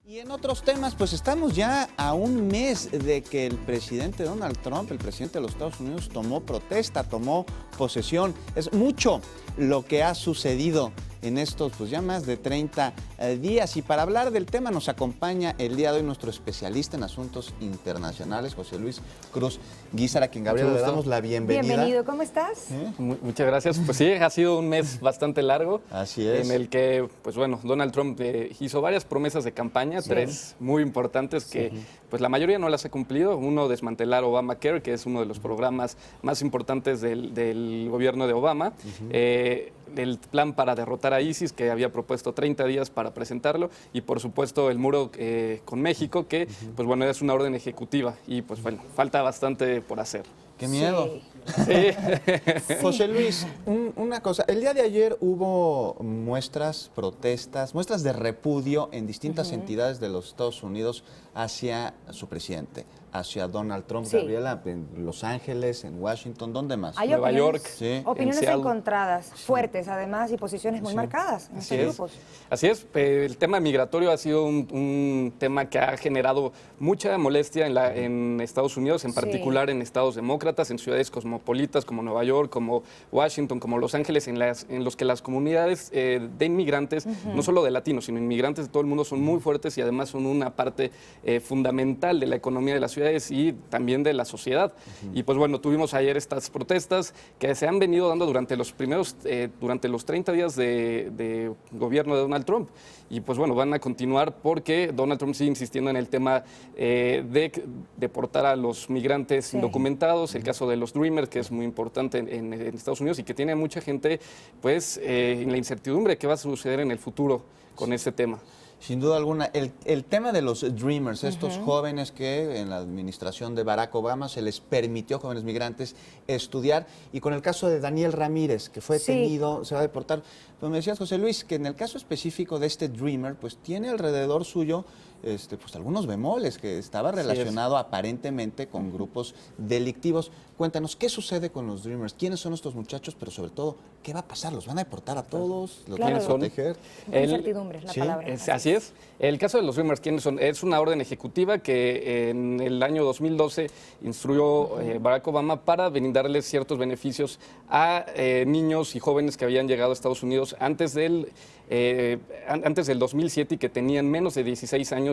Y en otros temas, pues estamos ya a un mes de que el presidente Donald Trump, el presidente de los Estados Unidos, tomó protesta, tomó posesión. Es mucho lo que ha sucedido en estos, pues ya más de 30 días. Y para hablar del tema nos acompaña el día de hoy nuestro especialista en asuntos internacionales, José Luis Cruz Guízar, a quien Gabriela le damos la bienvenida. Bienvenido, ¿cómo estás? Muchas gracias. Pues sí, ha sido un mes bastante largo. Así es. En el que, pues bueno, Donald Trump hizo varias promesas de campaña, tres muy importantes que pues la mayoría no las ha cumplido. Uno, desmantelar Obamacare, que es uno de los programas más importantes del gobierno de Obama. El plan para derrotar a ISIS, que había propuesto 30 días para presentarlo, y por supuesto el muro con México, que pues bueno, es una orden ejecutiva y pues bueno, falta bastante por hacer. ¡Qué miedo! Sí. José Luis, una cosa, el día de ayer hubo muestras, protestas, muestras de repudio en distintas entidades de los Estados Unidos hacia su presidente, hacia Donald Trump. Gabriela, en Los Ángeles, en Washington, ¿dónde más? Hay Nueva York. Opiniones en encontradas, fuertes además, y posiciones muy marcadas en estos grupos. Así es, el tema migratorio ha sido un tema que ha generado mucha molestia en Estados Unidos, en particular en estados demócratas, en ciudades cosmopolitas como Nueva York, como Washington, como Los Ángeles, en los que las comunidades de inmigrantes, no solo de latinos, sino inmigrantes de todo el mundo, son muy fuertes y además son una parte fundamental de la economía de las ciudades y también de la sociedad. Y pues bueno, tuvimos ayer estas protestas que se han venido dando durante los 30 días de gobierno de Donald Trump. Y pues bueno, van a continuar porque Donald Trump sigue insistiendo en el tema de deportar a los migrantes indocumentados, el caso de los Dreamers, que es muy importante en Estados Unidos y que tiene mucha gente pues en la incertidumbre de qué va a suceder en el futuro con ese tema. Sin duda alguna, el tema de los Dreamers, estos jóvenes que en la administración de Barack Obama se les permitió, jóvenes migrantes, estudiar, y con el caso de Daniel Ramírez, que fue detenido, se va a deportar. Pues me decías, José Luis, que en el caso específico de este Dreamer, pues tiene alrededor suyo pues algunos bemoles, que estaba relacionado aparentemente con grupos delictivos. Cuéntanos, ¿qué sucede con los Dreamers? ¿Quiénes son estos muchachos? Pero sobre todo, ¿qué va a pasar? ¿Los van a deportar a todos? ¿Los van a proteger? Incertidumbre es la palabra. Así es. El caso de los Dreamers, ¿quiénes son? Es una orden ejecutiva que en el año 2012 instruyó Barack Obama para brindarles ciertos beneficios a niños y jóvenes que habían llegado a Estados Unidos antes del 2007 y que tenían menos de 16 años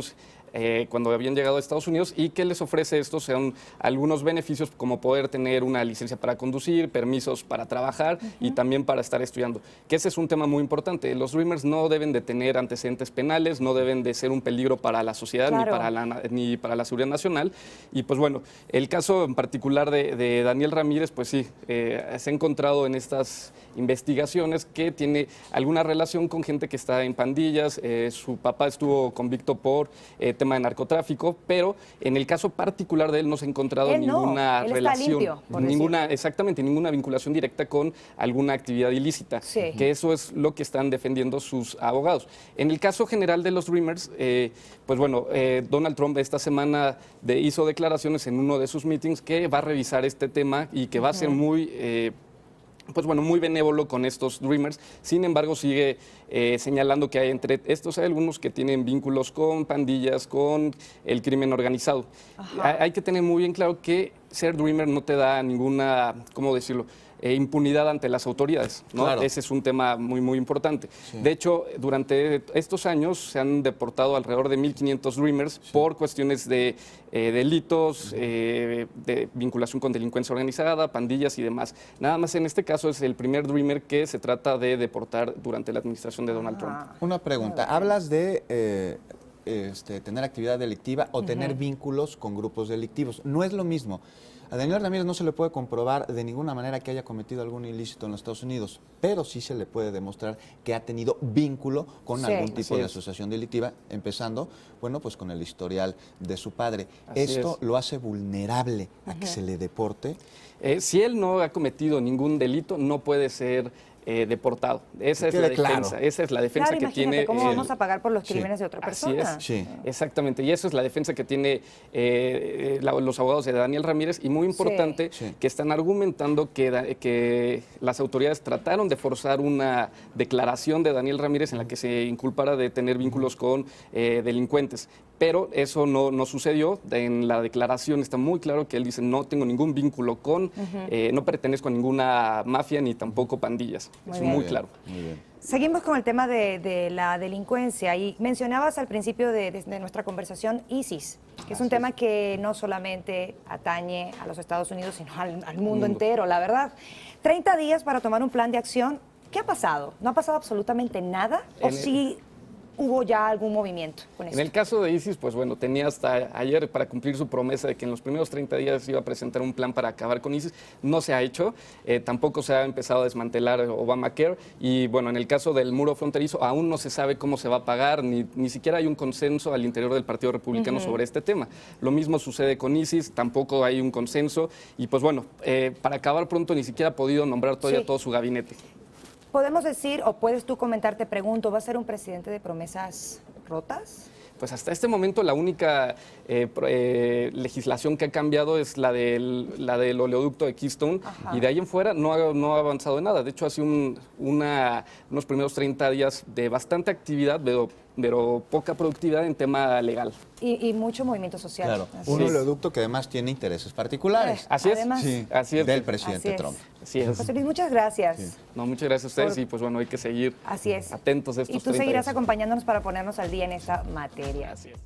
cuando habían llegado a Estados Unidos, y que les ofrece estos son algunos beneficios como poder tener una licencia para conducir, permisos para trabajar y también para estar estudiando, que ese es un tema muy importante. Los Dreamers no deben de tener antecedentes penales, no deben de ser un peligro para la sociedad ni para la seguridad nacional. Y pues bueno, el caso en particular de Daniel Ramírez, pues sí, se ha encontrado en estas investigaciones que tiene alguna relación con gente que está en pandillas. Su papá estuvo convicto por tema de narcotráfico, pero en el caso particular de él no se ha encontrado ninguna relación, ninguna vinculación directa con alguna actividad ilícita, que eso es lo que están defendiendo sus abogados. En el caso general de los Dreamers, pues bueno, Donald Trump esta semana hizo declaraciones en uno de sus meetings que va a revisar este tema y que va a ser muy muy benévolo con estos Dreamers. Sin embargo, sigue señalando que entre estos hay algunos que tienen vínculos con pandillas, con el crimen organizado. Hay que tener muy bien claro que ser Dreamer no te da ninguna, ¿cómo decirlo?, impunidad ante las autoridades, ¿no? Claro. Ese es un tema muy, muy importante. De hecho, durante estos años se han deportado alrededor de 1.500 Dreamers por cuestiones de delitos, de vinculación con delincuencia organizada, pandillas y demás. Nada más en este caso es el primer Dreamer que se trata de deportar durante la administración de Donald Trump. Una pregunta, hablas de tener actividad delictiva o tener vínculos con grupos delictivos. No es lo mismo. A Daniel Ramírez no se le puede comprobar de ninguna manera que haya cometido algún ilícito en los Estados Unidos, pero sí se le puede demostrar que ha tenido vínculo con algún tipo de asociación delictiva, empezando, bueno, pues con el historial de su padre. ¿Esto lo hace vulnerable a que se le deporte? Si él no ha cometido ningún delito, no puede ser deportado. Esa es la quede claro. defensa. Esa es la defensa Claro, que imagínate tiene. cómo vamos a pagar por los crímenes de otra Así persona. es. Sí. Exactamente. Y eso es la defensa que tiene los abogados de Daniel Ramírez. Y muy importante Sí. que están argumentando que las autoridades trataron de forzar una declaración de Daniel Ramírez en la que se inculpara de tener vínculos con delincuentes. Pero eso no sucedió. En la declaración está muy claro que él dice no tengo ningún vínculo con, no pertenezco a ninguna mafia ni tampoco pandillas. Muy Es bien. muy claro. Muy bien. Seguimos con el tema de la delincuencia y mencionabas al principio de nuestra conversación ISIS, que es un tema que no solamente atañe a los Estados Unidos, sino al mundo entero, la verdad. 30 días para tomar un plan de acción. ¿Qué ha pasado? ¿No ha pasado absolutamente nada? ¿O sí hubo ya algún movimiento con eso? En el caso de ISIS, pues bueno, tenía hasta ayer para cumplir su promesa de que en los primeros 30 días iba a presentar un plan para acabar con ISIS. No se ha hecho, tampoco se ha empezado a desmantelar Obamacare y bueno, en el caso del muro fronterizo aún no se sabe cómo se va a pagar, ni siquiera hay un consenso al interior del Partido Republicano sobre este tema. Lo mismo sucede con ISIS, tampoco hay un consenso y pues bueno, para acabar pronto ni siquiera ha podido nombrar todavía todo su gabinete. ¿Podemos decir, o puedes tú comentar, te pregunto, ¿va a ser un presidente de promesas rotas? Pues hasta este momento la única legislación que ha cambiado es la del oleoducto de Keystone. Ajá. Y de ahí en fuera no ha avanzado en nada. De hecho, hace unos primeros 30 días de bastante actividad, pero poca productividad en tema legal. Y mucho movimiento social. Claro, Así un es. oleoducto que además tiene intereses particulares. Así es. Además. Sí, Así es. del Así presidente es. Trump. Así es. José Luis, muchas gracias. No, muchas gracias a ustedes Por- y pues bueno, hay que seguir Así es. atentos a estos Y tú 30 seguirás días. acompañándonos para ponernos al día en esta materia. Así es.